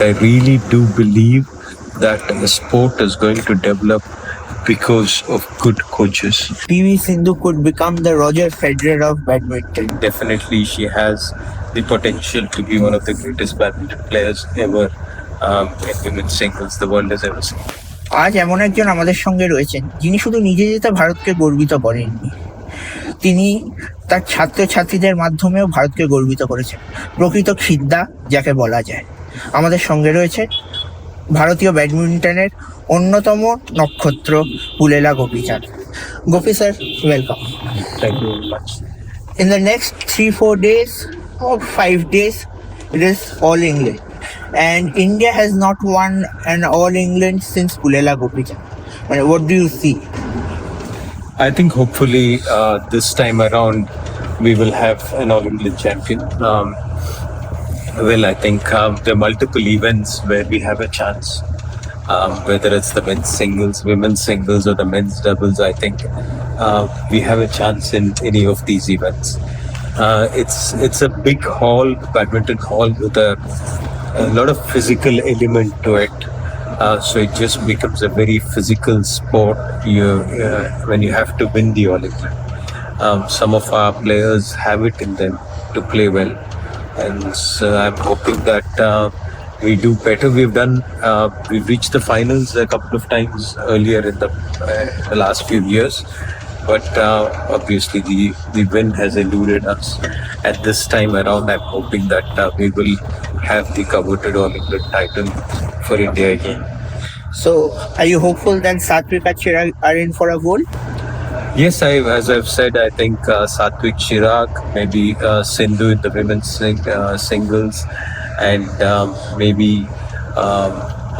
I really do believe that the sport is going to develop because of good coaches. PV Sindhu could become the Roger Federer of badminton. Definitely, she has the potential to be one of the greatest badminton players ever in women's singles the world has ever seen. আজ এমন একজন আমাদের সঙ্গে রয়েছেন যিনি শুধু নিজে যেতে ভারতকে গর্বিত করেননি, তিনি তার ছাত্রছাত্রীদের মাধ্যমেও ভারতকে গর্বিত করেছেন। প্রকৃত খিদ্দা যাকে বলা যায়। আমাদের সঙ্গে রয়েছে ভারতীয় ব্যাডমিন্টনের অন্যতম নক্ষত্র Pullela Gopichand. Gopi sir, welcome. Thank you very much. In the next 3-4 days or 5 days, it is All England. And India has not won an All England since Pullela Gopichand. What do you see? I think hopefully this time around we will have an All England champion. Well, I think there are multiple events where we have a chance. Whether it's the men's singles, women's singles, or the men's doubles, I think we have a chance in any of these events. It's a big hall, badminton hall, with a lot of physical element to it. So it just becomes a very physical sport when you have to win the All England. Some of our players have it in them to play well, and so I'm hoping that we do better. We've reached the finals a couple of times earlier in the last few years, but obviously the win has eluded us. At this time around, I'm hoping that we will have the coveted All England title for India again. So, are you hopeful that Satvik and Chirag are in for a gold? Yes, as I've said, I think Satvik, Chirag, maybe Sindhu in the women's singles, and maybe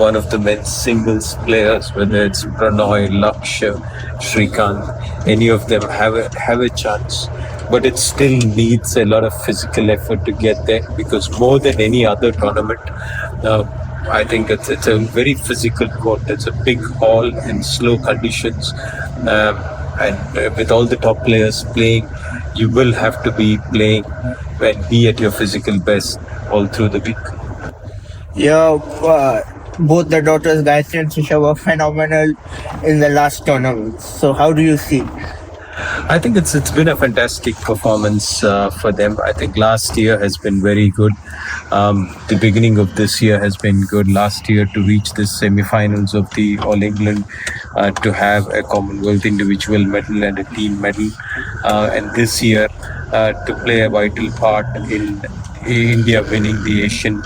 one of the men's singles players, whether it's Pranoy, Lakshya, Shrikant, any of them have a chance. But it still needs a lot of physical effort to get there, because more than any other tournament, I think it's a very physical court. It's a big hall in slow conditions, and with all the top players playing, you will have to be playing and be at your physical best all through the week. Yeah, both the daughters, Gayatri and Trisha, were phenomenal in the last tournament. So, how do you see? I think it's been a fantastic performance for them. I think last year has been very good. The beginning of this year has been good. Last year to reach the semi-finals of the All England, to have a Commonwealth individual medal and a team medal, and this year to play a vital part in India winning the Asian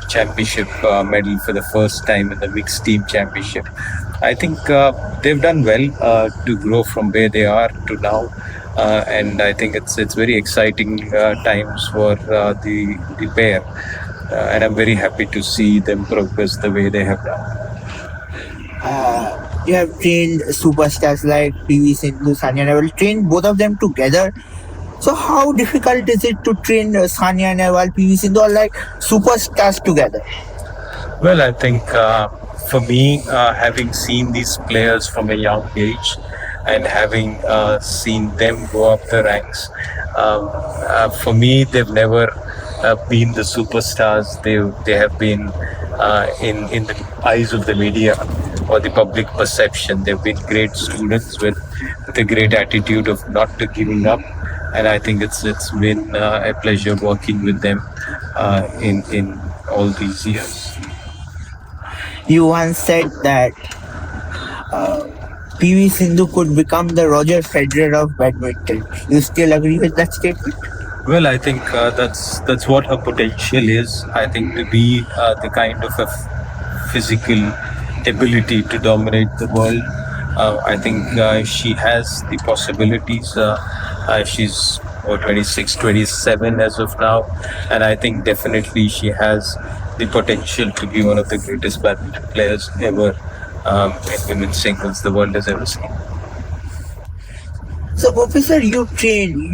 Championship medal for the first time in the mixed team championship. I think they've done well to grow from where they are to now, and I think it's very exciting times for the pair, and I'm very happy to see them progress the way they have done. You have trained superstars like PV Sindhu, Sania Nehwal, trained both of them together. So, how difficult is it to train Sania Nehwal, PV Sindhu, or like superstars together? Well, I think for me, having seen these players from a young age and having seen them go up the ranks, for me, they've never been the superstars. They have been in the eyes of the media or the public perception. They've been great students with a great attitude of not to giving up, and I think it's been a pleasure working with them in all these years. You once said that PV Sindhu could become the Roger Federer of badminton. You still agree with that statement? Well, I think that's what her potential is. I think to be the kind of a physical ability to dominate the world. I think she has the possibilities. She's 26, 27 as of now, and I think definitely she has the potential to be one of the greatest badminton players ever in women's singles the world has ever seen. So, Professor, you train.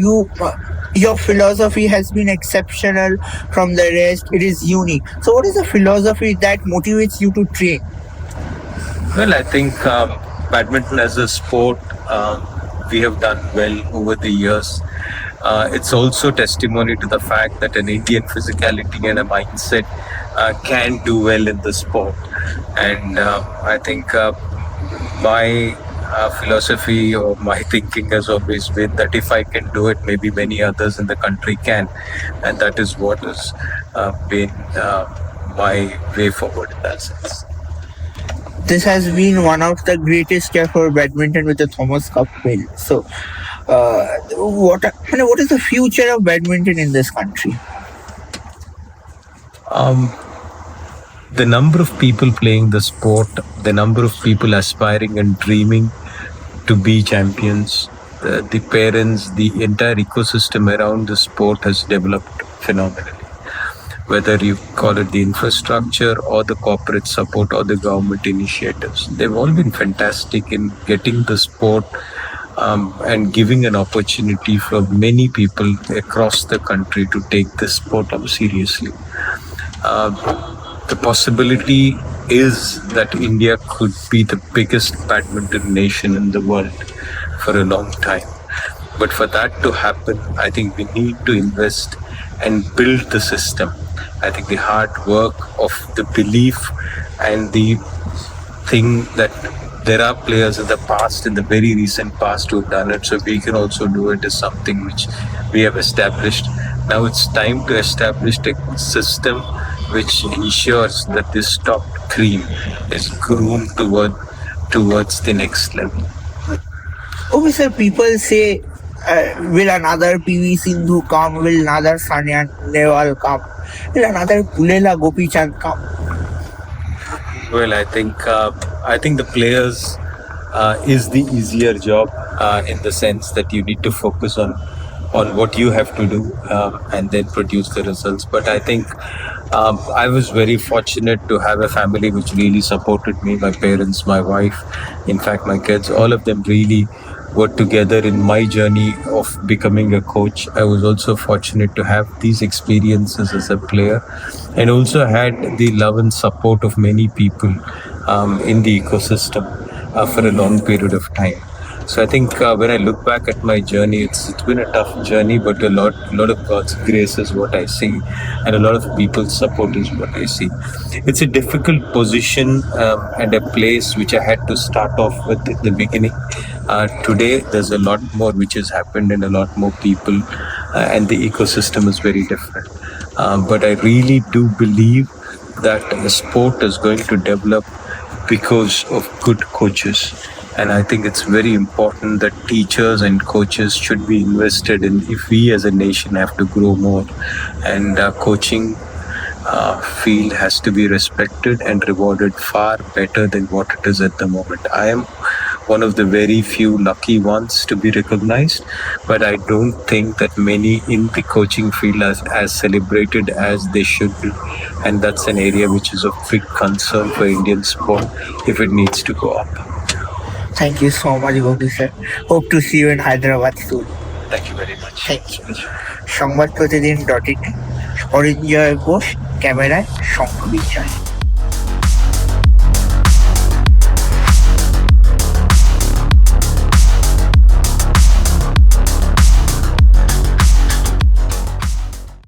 Your philosophy has been exceptional from the rest. It is unique. So, what is the philosophy that motivates you to train? Well, I think badminton as a sport, we have done well over the years. It's also testimony to the fact that an Indian physicality and a mindset can do well in the sport. And I think my philosophy or my thinking has always been that if I can do it, maybe many others in the country can, and that is what has been my way forward in that sense. This has been one of the greatest year for badminton with the Thomas Cup win. So, what is the future of badminton in this country? The number of people playing the sport, the number of people aspiring and dreaming to be champions, the parents, the entire ecosystem around the sport has developed phenomenally. Whether you call it the infrastructure or the corporate support or the government initiatives, they've all been fantastic in getting the sport and giving an opportunity for many people across the country to take this sport up seriously. The possibility is that India could be the biggest badminton nation in the world for a long time. But for that to happen, I think we need to invest and build the system. I think the hard work of the belief and the thing that there are players in the past, in the very recent past, who have done it, so we can also do it, is something which we have established. Now it's time to establish a system which ensures that this top cream is groomed towards the next level. Okay, sir, people say, will another PV Sindhu come? Will another Sanya Nehwal come? Will another Pullela Gopichand come? Well, I think the players is the easier job in the sense that you need to focus on what you have to do and then produce the results. But I think I was very fortunate to have a family which really supported me. My parents, my wife, in fact, my kids, all of them really were together in my journey of becoming a coach. I was also fortunate to have these experiences as a player, and also had the love and support of many people in the ecosystem for a long period of time. So I think when I look back at my journey, it's been a tough journey, but a lot of God's grace is what I see, and a lot of people's support is what I see. It's a difficult position and a place which I had to start off with in the beginning. Today, there's a lot more which has happened, and a lot more people, and the ecosystem is very different. But I really do believe that the sport is going to develop because of good coaches. And I think it's very important that teachers and coaches should be invested in if we as a nation have to grow more. And coaching field has to be respected and rewarded far better than what it is at the moment. I am one of the very few lucky ones to be recognized, but I don't think that many in the coaching field are as celebrated as they should be. And that's an area which is of big concern for Indian sport if it needs to go up. Thank you so much, Gopi sir. Hope to see you in Hyderabad soon. Thank you very much. Thank you. সংবাদ প্রতিদিন .in Arinjoy Ghosh, ক্যামেরায় শঙ্খ বিজয়।